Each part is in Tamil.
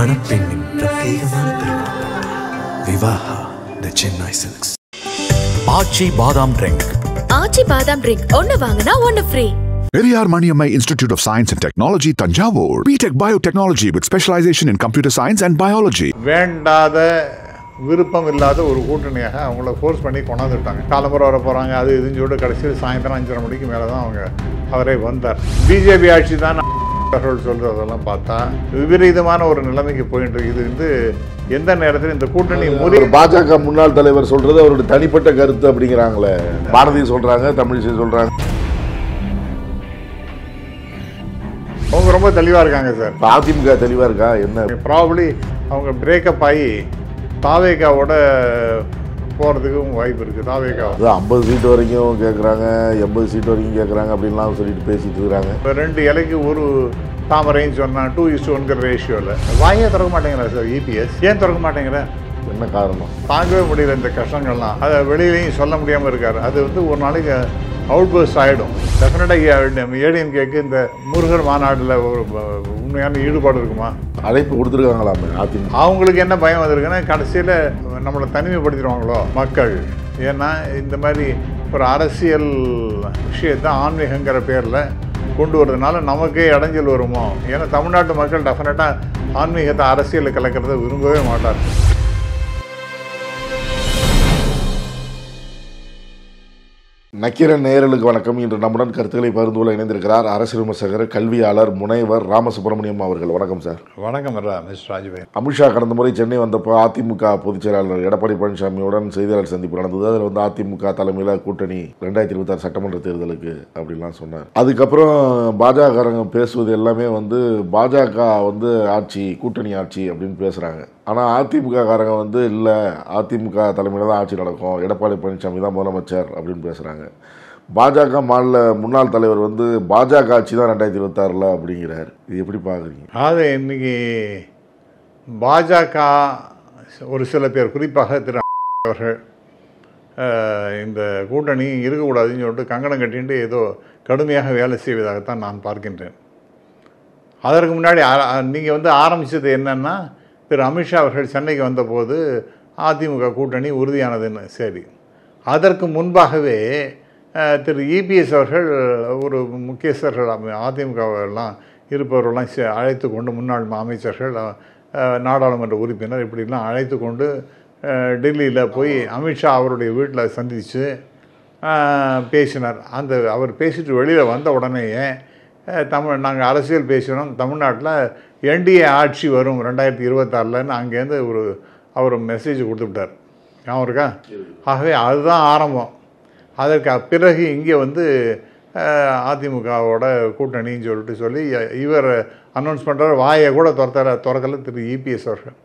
மணப்பெண்ணின் பிரத்யேகமான திருமணம் விவாஹா தி சென்னை சில்க்ஸ். ஆச்சி பாதாம் ட்ரிங்க். ஆச்சி பாதாம் ட்ரிங்க் ஒன்னு வாங்குனா ஒன்னு free. Periyar Maniammai Institute of Science and Technology, Tanjavur. B.Tech Biotechnology with specialization in computer science and biology. வேண்டாத விருப்பம் இல்லாத ஒரு கூட்டணியாக அவங்கள ஃபோர்ஸ் பண்ணி கொண்டாந்துட்டாங்க. காலம்பரம் வர போகிறாங்க, அது இதுன்னு சொல்லிட்டு கடைசியில் சாயந்தரம் 5:30 மணிக்கு மேலே தான் அவரே வந்தார். பிஜேபி ஆட்சி தான் அவர்கள் சொல்கிறதெல்லாம் பார்த்தா விபரீதமான ஒரு நிலைமைக்கு போயிட்டு இருக்குது. இது எந்த நேரத்தில் இந்த கூட்டணி பாஜக முன்னாள் தலைவர் சொல்றது அவருடைய தனிப்பட்ட கருத்து அப்படிங்கிறாங்களே. பாரதி சொல்றாங்க, தமிழிசை சொல்றாங்க. அவங்க ரொம்ப தெளிவாக இருக்காங்க சார். அதிமுக தெளிவாக இருக்கா என்ன? ப்ராபப்ளி அவங்க பிரேக்கப் ஆகி தாவேகாவோட போகிறதுக்கும் வாய்ப்பு இருக்குது. தாவேகா 50 சீட்டு வரைக்கும் கேட்குறாங்க, 80 சீட்டு வரைக்கும் கேட்குறாங்க அப்படின்லாம் சொல்லிட்டு பேசிட்டு இருக்கிறாங்க. 2 இலைக்கு ஒரு தாமரைன்னு சொன்னால் 2:1 ரேஷியோவில் வாயே திறக்க மாட்டேங்கிறார் சார் இபிஎஸ். ஏன் திறக்க மாட்டேங்கிறேன்? என்ன காரணம்? தாங்கவே முடியல இந்த கஷ்டங்கள்லாம். அதை வெளியிலையும் சொல்ல முடியாமல் இருக்கார். அது ஒரு நாளைக்கு அவுட் பர்ஸ்ட் ஆகிடும். டெஃபினட்டாக ஏடிஎம்கேக்கு இந்த முருகர் மாநாட்டில் ஒரு உண்மையான ஈடுபாடு இருக்குமா? அழைப்பு கொடுத்துருக்காங்களாமே அதிமுக. அவங்களுக்கு என்ன பயம் வந்திருக்குன்னா கடைசியில் நம்மளை தனிமைப்படுத்திடுவாங்களோ மக்கள். ஏன்னா இந்த மாதிரி ஒரு அரசியல் விஷயத்தை ஆன்மீகங்கிற பேரில் கொண்டு வரதுனால நமக்கே இடைஞ்சல் வருமோ? ஏன்னா தமிழ்நாட்டு மக்கள் டெஃபினட்டாக ஆன்மீகத்தை அரசியலில் கலக்கிறத விரும்பவே மாட்டார். நக்கீரன் நேயர்களுக்கு வணக்கம். இன்று நம்முடன் கருத்துக்களை பகிர்ந்து கொள்ள இணைந்திருக்கிறார் அரசியல் விமர்சகர், கல்வியாளர், முனைவர் ராமசுப்ரமணியம் அவர்கள். வணக்கம் சார். வணக்கம் மிஸ்டர் ராஜ்பாய். அமித்ஷா கடந்த முறை சென்னை வந்தப்போ அதிமுக பொதுச் செயலாளர் எடப்பாடி பழனிசாமியுடன் செய்தியாளர் சந்திப்பு நடந்தது. அதில் அதிமுக தலைமையில் கூட்டணி 2026 சட்டமன்ற தேர்தலுக்கு அப்படின்லாம் சொன்னார். அதுக்கப்புறம் பாஜக பேசுவது எல்லாமே பாஜக ஆட்சி, கூட்டணி ஆட்சி அப்படின்னு பேசுகிறாங்க. ஆனால் அதிமுக காரங்க இல்லை, அதிமுக தலைமையில் தான் ஆட்சி நடக்கும், எடப்பாடி பழனிசாமி தான் முதலமைச்சர் அப்படின்னு பேசுகிறாங்க. பாஜக மாநில முன்னாள் தலைவர் பாஜக ஆட்சி தான் 2026 அப்படிங்கிறார். இது எப்படி பார்க்குறீங்க? அது இன்னைக்கு பாஜக ஒரு சில பேர், குறிப்பாக திரு அவர்கள் இந்த கூட்டணி இருக்கக்கூடாதுன்னு சொல்லிட்டு கங்கணம் கட்டிட்டு ஏதோ கடுமையாக வேலை செய்வதாகத்தான் நான் பார்க்கின்றேன். அதற்கு முன்னாடி நீங்கள் ஆரம்பித்தது என்னன்னா, திரு அமித்ஷா அவர்கள் சென்னைக்கு வந்தபோது அதிமுக கூட்டணி உறுதியானதுன்னு. சரி, அதற்கு முன்பாகவே திரு இபிஎஸ் அவர்கள் ஒரு முக்கியஸ்தர்கள் அதிமுகவெல்லாம் இருப்பவர்களெல்லாம் அழைத்து கொண்டு, முன்னாள் அமைச்சர்கள், நாடாளுமன்ற உறுப்பினர் இப்படிலாம் அழைத்து கொண்டு டெல்லியில் போய் அமித்ஷா அவருடைய வீட்டில் சந்தித்து பேசினார். அவர் பேசிட்டு வெளியில் வந்த உடனேயே நாங்கள் அரசியல் பேசினோம், தமிழ்நாட்டில் என்டிஏ ஆட்சி வரும் 2026 அங்கேருந்து அவர் மெசேஜ் கொடுத்துவிட்டார். ஞாபகம் இருக்கா? ஆகவே அதுதான் ஆரம்பம். அதற்கு பிறகு இங்கே அதிமுகவோட கூட்டணின்னு சொல்லி இவர் அனௌன்ஸ் பண்ணுறார். வாயை கூட திறக்கல திரு இபிஎஸ் அவர்கள்.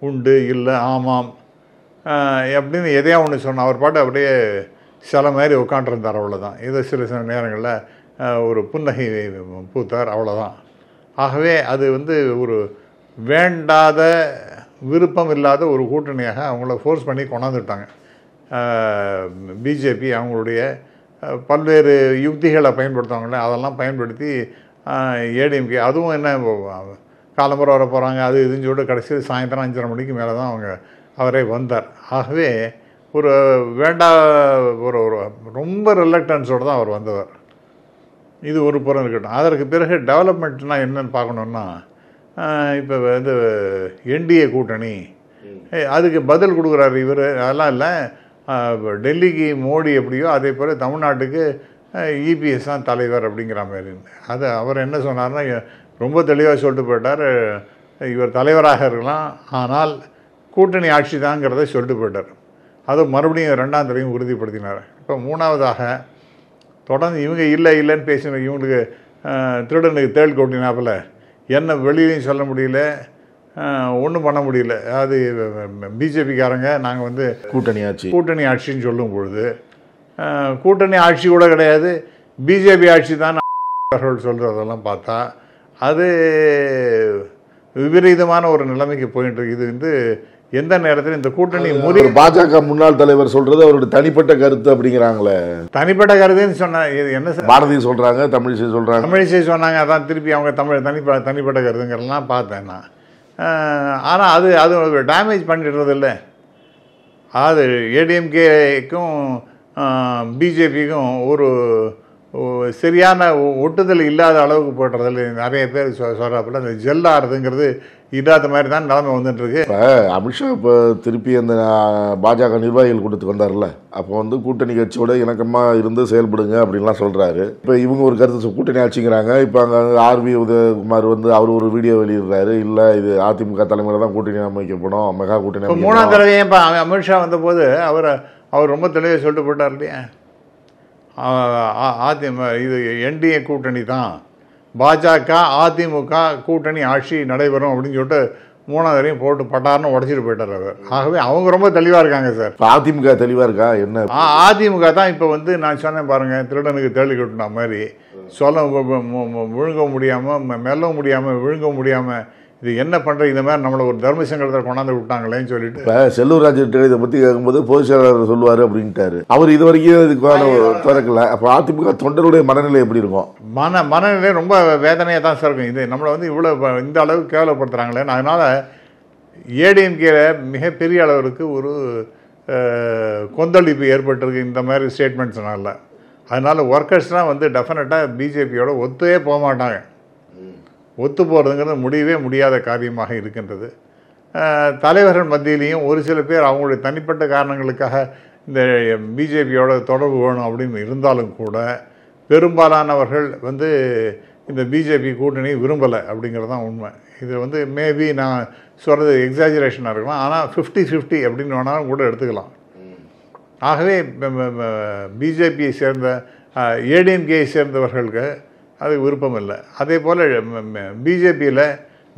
உண்டு, இல்லை, ஆமாம் அப்படின்னு எதையா ஒன்று சொன்ன அவர் பாட்டு அப்படியே சில மாதிரி உட்காண்டிருந்தார். அவ்வளோதான். ஏதோ சில நேரங்களில் ஒரு புன்னகை பூத்தார், அவ்வளோதான். ஆகவே அது ஒரு வேண்டாத விருப்பம் இல்லாத ஒரு கூட்டணியாக அவங்கள ஃபோர்ஸ் பண்ணி கொண்டாந்துட்டாங்க. பிஜேபி அவங்களுடைய பல்வேறு யுக்திகளை பயன்படுத்துவாங்களே, அதெல்லாம் பயன்படுத்தி ஏடிஎம்கே, அதுவும் என்ன காலம்பரம் வர போகிறாங்க, அது இதுன்னு சொல்லிட்டு கடைசியில் சாயந்தரம் 5:30 மணிக்கு மேலே தான் அவரே வந்தார். ஆகவே ஒரு ஒரு ரொம்ப ரிலக்டன்ஸோடு தான் அவர் வந்தவர். இது ஒரு புறம் இருக்கட்டும். அதற்கு பிறகு டெவலப்மெண்ட்னால் என்னென்னு பார்க்கணுன்னா, இப்போ என்டிஏ கூட்டணி அதுக்கு பதில் கொடுக்குறாரு இவர். அதெல்லாம் இல்லை, டெல்லிக்கு மோடி எப்படியோ அதே போல் தமிழ்நாட்டுக்கு இபிஎஸ் தான் தலைவர் அப்படிங்கிற மாதிரி. அது அவர் என்ன சொன்னார்னா ரொம்ப தெளிவாக சொல்லிட்டு போயிட்டார். இவர் தலைவராக இருக்கலாம், ஆனால் கூட்டணி ஆட்சி தாங்கிறத சொல்லிட்டு போயிட்டார். அது மறுபடியும் 2ஆம் தடவையும் உறுதிப்படுத்தினார். இப்போ 3வதாக தொடர்ந்து இவங்க இல்லைன்னு பேசின இவங்களுக்கு திருடனுக்கு தேள் கொட்டினாப்பில் என்ன வெளியிலையும் சொல்ல முடியல, ஒன்றும் பண்ண முடியல. அது பிஜேபிக்காரங்க நாங்கள் கூட்டணி ஆட்சின்னு சொல்லும் பொழுது கூட்டணி ஆட்சி கூட கிடையாது, பிஜேபி ஆட்சி தான் அவர்கள் சொல்கிறதெல்லாம் பார்த்தா அது விபரீதமான ஒரு நிலைமைக்கு போயிட்டு இருக்குது. எந்த நேரத்தில் இந்த கூட்டணி பாஜக முன்னாள் தலைவர் சொல்றது அவருடைய தனிப்பட்ட கருத்து அப்படிங்கிறாங்களே. தனிப்பட்ட கருத்துன்னு சொன்ன என்ன சார்? பாரதி சொல்றாங்க, தமிழிசை சொல்றாங்க. தமிழிசை சொன்னாங்க, அதான் திருப்பி அவங்க தனிப்பட்ட கருத்துங்கிறலாம் பார்த்தேன் நான். ஆனால் அது டேமேஜ் பண்ணிடுறது இல்லை. அது ஏடிஎம்கேக்கும் பிஜேபிக்கும் ஒரு சரியான ஒட்டுதல் இல்லாத அளவுக்கு போய்ட்டுறதில்ல. நிறைய பேர் சொல்கிறாப்புல அந்த ஜெல் ஆறுதுங்கிறது இல்லாத மாதிரி தான் நிலைமை வந்துட்டுருக்கு. இப்போ அமித்ஷா இப்போ திருப்பி அந்த பாஜக நிர்வாகிகள் கூட்டத்துக்கு வந்தார்ல, அப்போ வந்து கூட்டணி கட்சியோட இணக்கமாக இருந்து செயல்படுங்க அப்படின்லாம் சொல்கிறாரு. இப்போ இவங்க ஒரு கருத்து கூட்டணி ஆட்சிங்கிறாங்க. இப்போ அங்கே ஆர்வி உதயகுமார் வந்து அவர் ஒரு வீடியோ வெளியிடுறாரு, இல்லை இது அதிமுக தலைமையில் தான் கூட்டணி அமைக்கப்படும், மெகா கூட்டணி. இப்போ 3ஆம் தடவையும் இப்போ அமித்ஷா வந்தபோது அவர் ரொம்ப தெளிவாக சொல்லிட்டு போட்டார் இல்லையா, இது என்டிஏ கூட்டணி தான், பாஜக அதிமுக கூட்டணி ஆட்சி நடைபெறும் அப்படின்னு சொல்லிட்டு 3ஆம் தடவையும் போட்டு பட்டார்னு உடச்சிட்டு போயிட்டார் அவர். ஆகவே அவங்க ரொம்ப தெளிவாக இருக்காங்க சார். அதிமுக தெளிவாக இருக்கா என்ன? அதிமுக தான் இப்போ வந்து நான் சொன்னேன் பாருங்கள், திருடனுக்கு தேளி கட்டுனா மாதிரி சொல்ல விழுங்க முடியாமல், மெல்ல முடியாமல், விழுங்க முடியாமல், இது என்ன பண்ணுறது, இந்த மாதிரி நம்மளை ஒரு தர்ம சங்கடத்தை கொண்டாந்து விட்டாங்களேன்னு சொல்லிட்டு. இப்போ செல்லூர் ராஜு இதை பற்றி கேட்கும்போது பொதுச் செயலாளர் சொல்லுவார் அப்படின்ட்டாரு. அவர் இது வரைக்கும் இதுக்கான திறக்கல. அப்போ அதிமுக தொண்டருடைய மனநிலை எப்படி இருக்கும்? மனநிலை ரொம்ப வேதனையாக தான் சார் இருக்கும். இது நம்மளை வந்து இவ்வளோ இந்த அளவுக்கு கேவலப்படுத்துகிறாங்களே. அதனால் ஏடிஎம்கே மிகப்பெரிய அளவிற்கு ஒரு கொந்தளிப்பு ஏற்பட்டிருக்கு இந்த மாதிரி ஸ்டேட்மெண்ட்ஸ்னால. அதனால் ஒர்க்கர்ஸ்லாம் வந்து டெஃபினட்டாக பிஜேபியோட ஒத்தே போக மாட்டாங்க. ஒத்து போகிறதுங்கிறது முடியவே முடியாத காரியமாக இருக்கின்றது. தலைவர்கள் மத்தியிலையும் ஒரு சில பேர் அவங்களுடைய தனிப்பட்ட காரணங்களுக்காக இந்த பிஜேபியோட தொடர்பு வேணும் அப்படின்னு இருந்தாலும் கூட பெரும்பாலானவர்கள் வந்து இந்த பிஜேபி கூட்டணி விரும்பலை அப்படிங்கிறது தான் உண்மை. இது வந்து மேபி நான் சொல்கிறது எக்ஸாஜரேஷனாக இருக்கலாம், ஆனால் 50-50 அப்படின்னு வேணாலும் கூட எடுத்துக்கலாம். ஆகவே பிஜேபியை சேர்ந்த ஏடிஎம்கேயை சேர்ந்தவர்களுக்கு அது விருப்பம் இல்லை. அதே போல் பிஜேபியில்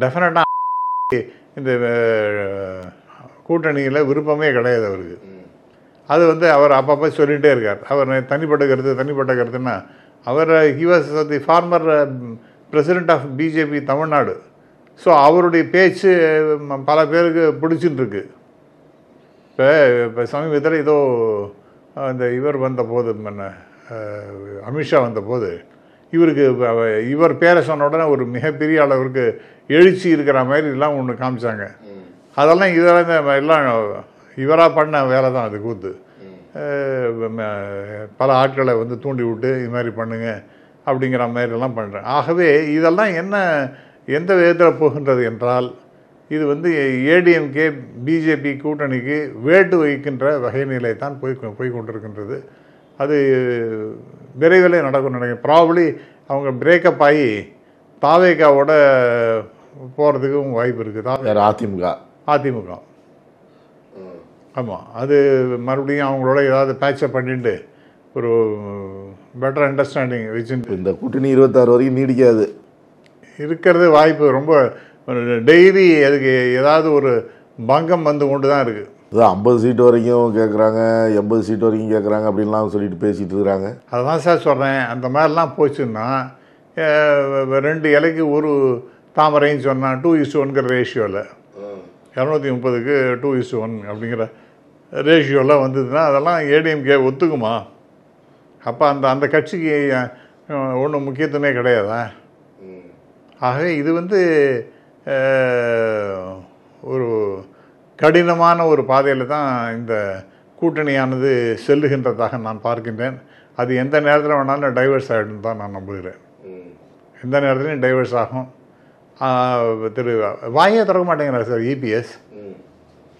டெஃபினட்டாக இந்த கூட்டணியில் விருப்பமே கிடையாது அவருக்கு. அது வந்து அவர் அப்பப்போ சொல்லிகிட்டே இருக்கார். அவர் தனிப்பட்ட கருத்துன்னா அவர் he was the former president of BJP Tamil Nadu. So அவருடைய பேச்சு பல பேருக்கு பிடிச்சிட்டு இருக்கு. இப்போ சமீபத்தில் ஏதோ இந்த இவர் வந்தபோது அமித்ஷா வந்தபோது இவர் பேரை சொன்ன உடனே ஒரு மிகப்பெரிய அளவிற்கு எழுச்சி இருக்கிற மாதிரி எல்லாம் ஒன்று காமிச்சாங்க. அதெல்லாம் எல்லாம் இவராக பண்ண வேலை தான். அது கூத்து பல ஆட்களை வந்து தூண்டி விட்டு இது மாதிரி பண்ணுங்க அப்படிங்கிற மாதிரிலாம் பண்ணுறேன். ஆகவே இதெல்லாம் எந்த விதத்தில் போகின்றது என்றால், இது வந்து ஏடிஎம்கே பிஜேபி கூட்டணிக்கு வேட்டு வைக்கின்ற வகைநிலை தான் போய் கொண்டிருக்கின்றது. அது விரைவில் நடக்கும். ப்ராபப்ளி அவங்க பிரேக்கப் ஆகி தாவேகாவோட போகிறதுக்கும் வாய்ப்பு இருக்குது. அதிமுக ஆமாம், அது மறுபடியும் அவங்களோட ஏதாவது பேட்சப் பண்ணிட்டு ஒரு பெட்டர் அண்டர்ஸ்டாண்டிங் வச்சு இந்த கூட்டணி 26 வரைக்கும் நீடிக்காது இருக்கிறது வாய்ப்பு ரொம்ப. டெய்லி அதுக்கு ஏதாவது ஒரு பங்கம் வந்து கொண்டு தான் இருக்குது. 50 சீட்டு வரைக்கும் கேட்குறாங்க, 80 சீட்டு வரைக்கும் கேட்குறாங்க அப்படின்லாம் சொல்லிட்டு பேசிகிட்டு இருக்கிறாங்க. அதுதான் சார் சொல்கிறேன். அந்த மாதிரிலாம் போச்சுன்னா 2 இலைக்கு ஒரு தாமரைன்னு சொன்னால் 2:1 ரேஷியோவில் 230க்கு 2:1 அப்படிங்கிற ரேஷியோலாம் வந்ததுன்னா அதெல்லாம் ஏடிஎம்கே ஒத்துக்குமா? அப்போ அந்த கட்சிக்கு ஒன்றும் முக்கியத்துவமே கிடையாதா? ஆகவே இது வந்து ஒரு கடினமான ஒரு பாதையில் தான் இந்த கூட்டணியானது செல்லுகின்றதாக நான் பார்க்கின்றேன். அது எந்த நேரத்தில் வேணாலும் டைவர்ஸ் ஆகிடும் தான் நான் நம்புகிறேன். எந்த நேரத்துலையும் டைவர்ஸ் ஆகும். வாயே திறக்க மாட்டேங்கிறார் சார் இபிஎஸ்.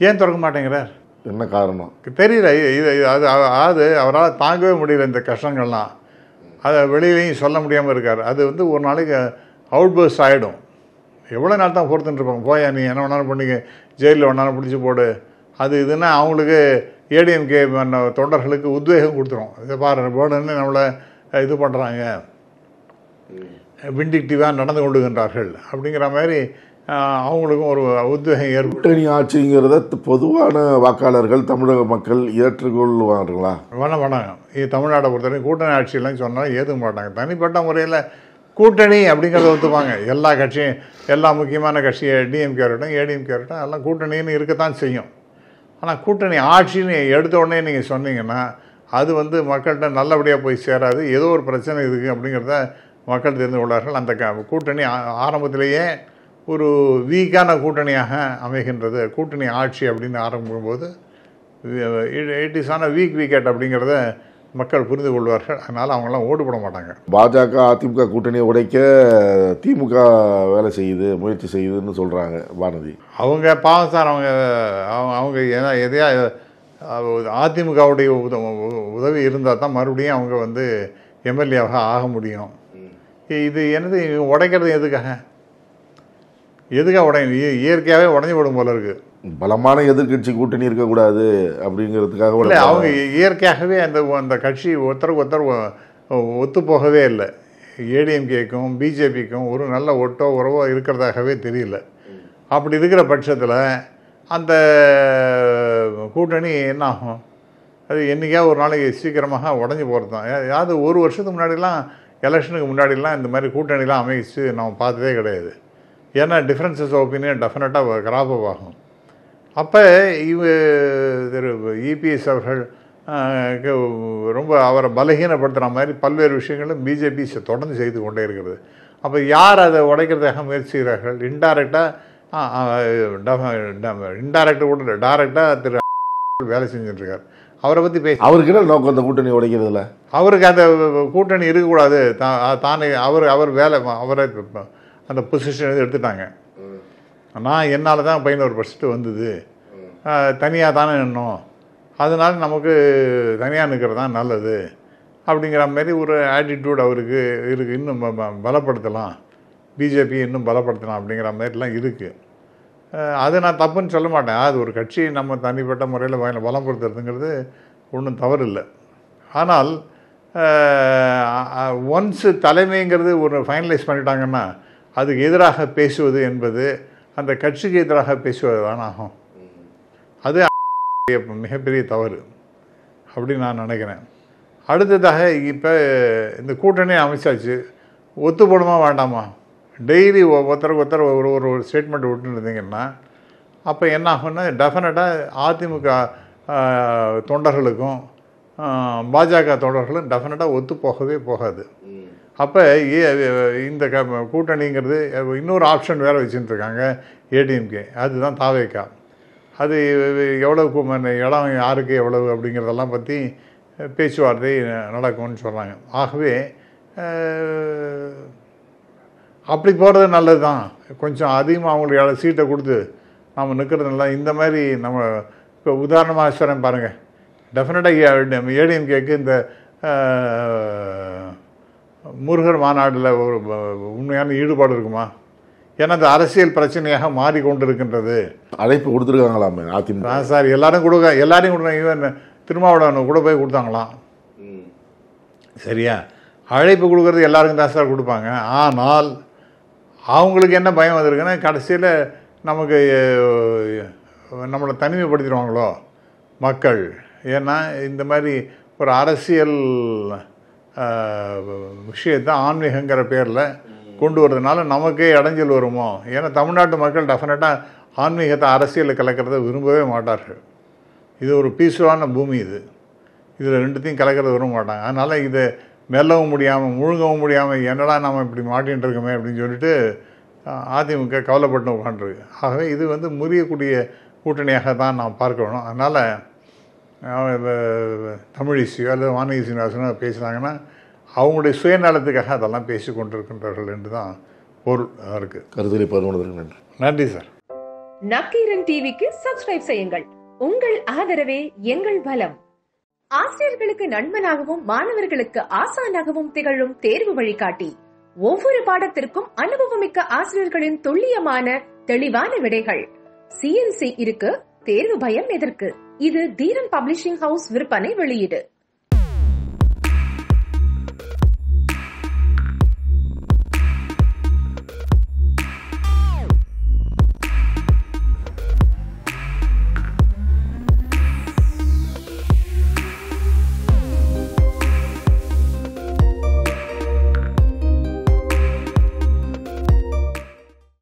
ஏன் திறக்க மாட்டேங்கிறார்? என்ன காரணம் தெரியல. அது அவரால் தாங்கவே முடியல இந்த கஷ்டங்கள்லாம். அதை வெளியிலையும் சொல்ல முடியாமல் இருக்கார். அது வந்து ஒரு நாளைக்கு அவுட் பர்ஸ்ட் ஆகிடும். எவ்வளோ நாள் தான் பொறுத்துட்டு இருப்பாங்க. போயா நீ என்ன வேணாலும் பண்ணிக்க, ஜெயிலில் வேணாலும் பிடிச்சி போடு, அது இதுன்னா அவங்களுக்கு ஏடிஎம்கே தொண்டர்களுக்கு உத்வேகம் கொடுத்துரும். இதை பாரு போர்டுன்னு நம்மளை இது பண்ணுறாங்க, விண்டிக்டிவாக நடந்து கொண்டுகின்றார்கள் அப்படிங்கிற மாதிரி அவங்களுக்கும் ஒரு உத்வேகம் ஏற்படும். கூட்டணி ஆட்சிங்கிறத பொதுவான வாக்காளர்கள் தமிழக மக்கள் ஏற்றுக்கொள்வார்களா? வேணாங்க. இது தமிழ்நாட்டை பொறுத்தவரைக்கும் கூட்டணி ஆட்சியெல்லாம் சொன்னாலும் ஏற்றுக்க மாட்டாங்க. தனிப்பட்ட முறையில் கூட்டணி அப்படிங்கிறத ஒத்துப்பாங்க. எல்லா கட்சியும், எல்லா முக்கியமான கட்சியை டிஎம்கே இருக்கட்டும் ஏடிஎம்கே இருக்கட்டும் எல்லாம் கூட்டணின்னு இருக்கத்தான் செய்யும். ஆனால் கூட்டணி ஆட்சின்னு எடுத்த உடனே நீங்கள் சொன்னீங்கன்னா அது வந்து மக்கள்கிட்ட நல்லபடியாக போய் சேராது. ஏதோ ஒரு பிரச்சனை இருக்குது அப்படிங்கிறத மக்கள் தெரிந்து கொள்வார்கள். அந்த கூட்டணி ஆரம்பத்திலேயே ஒரு வீக்கான கூட்டணியாக அமைகின்றது. கூட்டணி ஆட்சி அப்படின்னு ஆரம்பிக்கும்போது it is on a week wicket அப்படிங்கிறத மக்கள் புரிந்து கொள்வார்கள். அதனால் அவங்களாம் ஓடு போட மாட்டாங்க. பாஜக அதிமுக கூட்டணியை உடைக்க திமுக வேலை செய்யுது, முயற்சி செய்யுதுன்னு சொல்கிறாங்க பாரதி. அவங்க பாவம் சார், அவங்க எதையா அதிமுகவுடைய உதவி இருந்தால் தான் மறுபடியும் அவங்க வந்து எம்எல்ஏவாக ஆக முடியும். இது என்னது உடைக்கிறது எதுக்காக உடையும்? இயற்கையாகவே உடஞ்சி போடும் போல இருக்கு. பலமான எதிர்கட்சி கூட்டணி இருக்கக்கூடாது அப்படிங்கிறதுக்காக இல்லை, அவங்க இயற்கையாகவே அந்த கட்சி ஒருத்தருக்கு ஒருத்தர் ஒத்து போகவே இல்லை. ஏடிஎம்கேக்கும் பிஜேபிக்கும் ஒரு நல்ல ஒட்டோ உறவோ இருக்கிறதாகவே தெரியல. அப்படி இருக்கிற பட்சத்தில் அந்த கூட்டணி என்ன ஆகும்? அது என்றைக்காவது ஒரு நாளைக்கு சீக்கிரமாக உடஞ்சி போகிறது தான். அதாவது ஒரு வருஷத்துக்கு முன்னாடிலாம், எலெக்ஷனுக்கு முன்னாடிலாம் இந்த மாதிரி கூட்டணிலாம் அமைச்சு நம்ம பார்த்ததே கிடையாது. ஏன்னா டிஃப்ரென்சஸ் ஆஃப் ஒப்பீனியன் டெஃபினட்டாக கிராப் அப் ஆகும். அப்போ இபிஎஸ் அவர்கள் ரொம்ப அவரை பலகீனப்படுத்துகிற மாதிரி பல்வேறு விஷயங்களும் பிஜேபி தொடர்ந்து செய்து கொண்டே இருக்கிறது. அப்போ யார் அதை உடைக்கிறதாக முயற்சி செய்கிறார்கள்? இன்டைரக்டாக கூட டைரெக்டாக திரு வேலை செஞ்சுட்டுருக்கார். அவரை பற்றி பேச அவருக்கு என்ன நோக்கம் அந்த கூட்டணி உடைக்கிறதுல? அவருக்கு அந்த கூட்டணி இருக்கக்கூடாது தானே. அவர் வேலை அவரை அந்த பொசிஷன் எடுத்துட்டாங்க. நான் என்னால் தான் 11% வந்தது, தனியாக தானே நின்னோம், அதனால் நமக்கு தனியாக நிற்கிறது தான் நல்லது அப்படிங்கிற மாதிரி ஒரு ஆட்டிடியூட் அவருக்கு இருக்குது. இன்னும் பலப்படுத்தலாம், பிஜேபி இன்னும் பலப்படுத்தலாம் அப்படிங்கிற மாதிரிலாம் இருக்குது. அது நான் தப்புன்னு சொல்ல மாட்டேன். அது ஒரு கட்சி நம்ம தனிப்பட்ட முறையில் பலப்படுத்துறதுங்கிறது ஒன்றும் தவறு இல்லை. ஆனால் ஒன்ஸ் தலைமைங்கிறது ஒரு ஃபைனலைஸ் பண்ணிட்டாங்கன்னா அதுக்கு எதிராக பேசுவது என்பது அந்த கட்சிக்கு எதிராக பேசுவது தான் ஆகும். அது மிகப்பெரிய தவறு அப்படின்னு நான் நினைக்கிறேன். அடுத்ததாக இப்போ இந்த கூட்டணி அமைச்சாச்சு, ஒத்து போடுமா வேண்டாமா? டெய்லி ஒருத்தருக்கு ஒருத்தர் ஒரு ஸ்டேட்மெண்ட் விட்டுன்னு இருந்தீங்கன்னா அப்போ என்ன ஆகும்னா டெஃபினட்டாக அதிமுக தொண்டர்களுக்கும் பாஜக தொண்டர்களும் டெஃபினட்டாக ஒத்து போகவே போகாது. அப்போ இந்த கூட்டணிங்கிறது இன்னொரு ஆப்ஷன் வேறு வச்சுட்டுருக்காங்க ஏடிஎம்கே, அதுதான் தாவேக்கா. அது எவ்வளவு இடம் யாருக்கு எவ்வளவு அப்படிங்கிறதெல்லாம் பற்றி பேச்சுவார்த்தை நடக்கும்னு சொல்கிறாங்க. ஆகவே அப்படி போகிறது நல்லது தான். கொஞ்சம் அதிகமாக அவங்களுக்கு சீட்டை கொடுத்து நம்ம நிற்கிறதுனால இந்த மாதிரி நம்ம இப்போ உதாரணமாக சொல்கிறேன் பாருங்கள். டெஃபினட்டாக ஏடிஎம்கேக்கு இந்த முருகர் மாநாட்டில் ஒரு உண்மையான ஈடுபாடு இருக்குமா? ஏன்னா அந்த அரசியல் பிரச்சனையாக மாறிக்கொண்டு இருக்கின்றது. அழைப்பு கொடுத்துருக்காங்களாமே அதிமுக சார், எல்லாரையும் கொடுங்க. ஈவன் திருமாவளவன் கூட போய் கொடுத்தாங்களாம். சரியா? அழைப்பு கொடுக்கறது எல்லாருக்கும் தான் சார் கொடுப்பாங்க. ஆனால் அவங்களுக்கு என்ன பயம் வந்திருக்குன்னா கடைசியில் நமக்கு நம்மளை தனிமைப்படுத்திடுவாங்களோ மக்கள். ஏன்னா இந்த மாதிரி ஒரு அரசியல் விஷயத்தை ஆன்மீகங்கிற பேரில் கொண்டு வரதுனால நமக்கே இடைஞ்சல் வருமோ? ஏன்னா தமிழ்நாட்டு மக்கள் டெஃபினட்டாக ஆன்மீகத்தை அரசியலில் கலக்கிறத விரும்பவே மாட்டார்கள். இது ஒரு பீஸ்ஃபுல்லான பூமி. இதில் ரெண்டுத்தையும் கலக்கிறத விரும்ப மாட்டாங்க. அதனால் இதை மெல்லவும் முடியாமல் முழுங்கவும் முடியாமல் என்னடா நம்ம இப்படி மாட்டின்னு இருக்கோமே அப்படின்னு சொல்லிட்டு அதிமுக கவலைப்பட்டு உட்காந்துருக்கு. ஆகவே இது வந்து முறியக்கூடிய கூட்டணியாக தான் நாம் பார்க்க வேணும். அதனால் தமிழிசையோ அல்லது வானதி சீனிவாசனோ பேசுகிறாங்கன்னா அவங்களுடைய சுயநலத்துக்காக அதெல்லாம் பேசி கொண்டிருக்கின்றார்கள் என்று தான் பொருள் இருக்குது. கருதலை பருவதற்கு நன்றி. நன்றி சார். நக்கீரன் டிவிக்கு சப்ஸ்கிரைப் செய்யுங்கள். உங்கள் ஆதரவே எங்கள் பலம். ஆசிரியர்களுக்கு நண்பனாகவும் மாணவர்களுக்கு ஆசானாகவும் திகழும் தேர்வு வழிகாட்டி. ஒவ்வொரு பாடத்திற்கும் அனுபவமிக்க ஆசிரியர்களின் துல்லியமான தெளிவான விடைகள். CNC இருக்கு, தேர்வு பயம் எதற்கு? இது தீரன் பப்ளிஷிங் ஹவுஸ் விற்பனை வெளியீடு.